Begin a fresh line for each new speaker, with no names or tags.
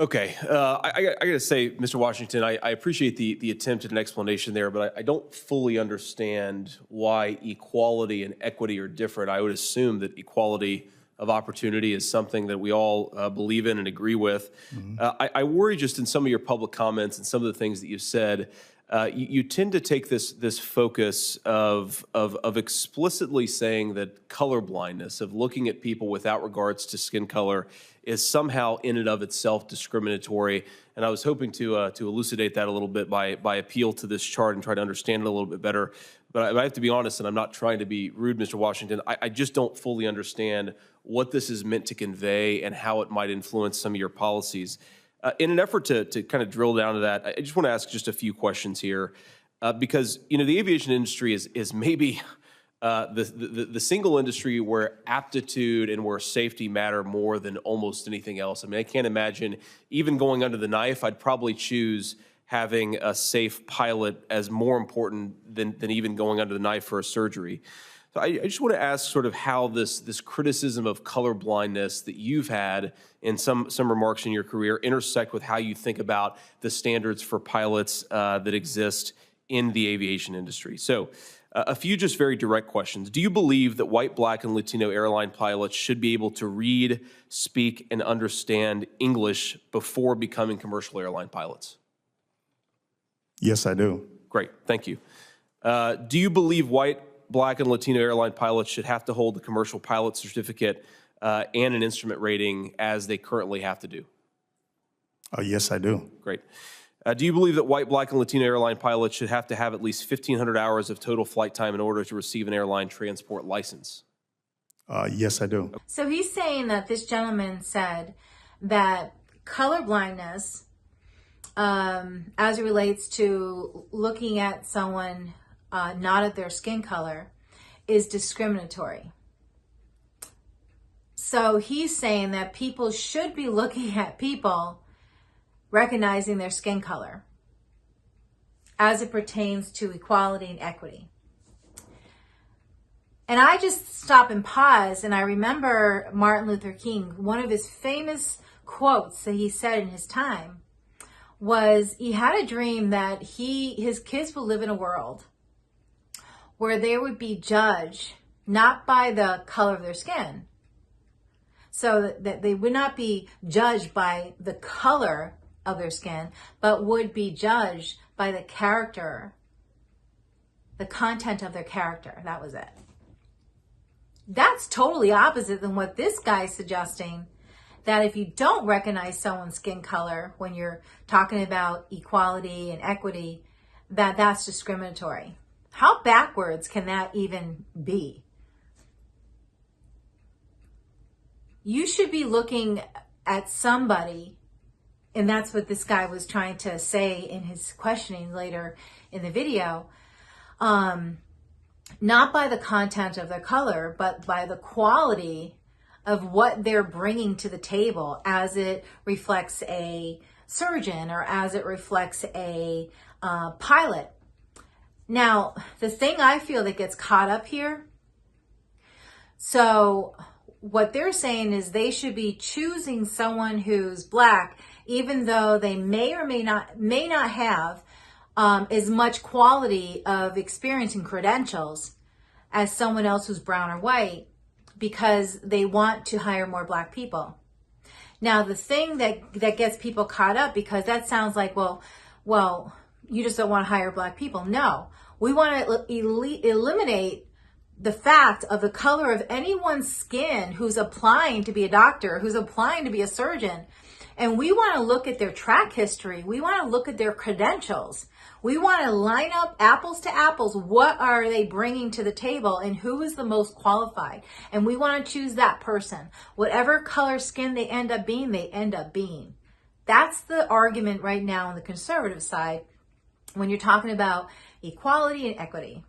Okay, I got to say, Mr. Washington, I appreciate the attempt at an explanation there, but I don't fully understand why equality and equity are different. I would assume that equality of opportunity is something that we all believe in and agree with. I worry just in some of your public comments and some of the things that you've said, you tend to take this focus of explicitly saying that color blindness, of looking at people without regards to skin color, is somehow in and of itself discriminatory. And I was hoping to elucidate that a little bit by appeal to this chart and try to understand it a little bit better. But I have to be honest, and I'm not trying to be rude, Mr. Washington, I just don't fully understand what this is meant to convey and how it might influence some of your policies. In an effort to kind of drill down to that, I just want to ask just a few questions here, because the aviation industry is maybe the single industry where aptitude and where safety matter more than almost anything else. I mean, I can't imagine even going under the knife. I'd probably choose having a safe pilot as more important than even going under the knife for a surgery. So I just want to ask sort of how this criticism of color blindness that you've had in some remarks in your career intersect with how you think about the standards for pilots that exist in the aviation industry. So a few just very direct questions. Do you believe that white, black, and Latino airline pilots should be able to read, speak, and understand English before becoming commercial airline pilots?
Yes, I do.
Great, thank you. Do you believe white, black, and Latino airline pilots should have to hold the commercial pilot certificate and an instrument rating as they currently have to do?
Yes, I do.
Great. Do you believe that white, black, and Latino airline pilots should have to have at least 1,500 hours of total flight time in order to receive an airline transport license?
Yes, I do.
So he's saying that this gentleman said that color blindness, as it relates to looking at someone not at their skin color, is discriminatory. So he's saying that people should be looking at people recognizing their skin color as it pertains to equality and equity. And I just stop and pause, and I remember Martin Luther King, one of his famous quotes that he said in his time was he had a dream that his kids would live in a world where they would be judged not by the color of their skin, so that they would not be judged by the color of their skin, but would be judged by the character, the content of their character. That was it. That's totally opposite than what this guy's suggesting, that if you don't recognize someone's skin color when you're talking about equality and equity, that's discriminatory. How backwards can that even be? You should be looking at somebody, and that's what this guy was trying to say in his questioning later in the video, not by the content of their color, but by the quality of what they're bringing to the table as it reflects a surgeon or as it reflects a pilot. Now, the thing I feel that gets caught up here, so what they're saying is they should be choosing someone who's black, even though they may or may not have as much quality of experience and credentials as someone else who's brown or white, because they want to hire more black people. Now, the thing that gets people caught up, because that sounds like, well, you just don't want to hire black people. No, we want to eliminate the fact of the color of anyone's skin who's applying to be a doctor, who's applying to be a surgeon. And we want to look at their track history. We want to look at their credentials. We want to line up apples to apples. What are they bringing to the table and who is the most qualified? And we want to choose that person. Whatever color skin they end up being, they end up being. That's the argument right now on the conservative side when you're talking about equality and equity.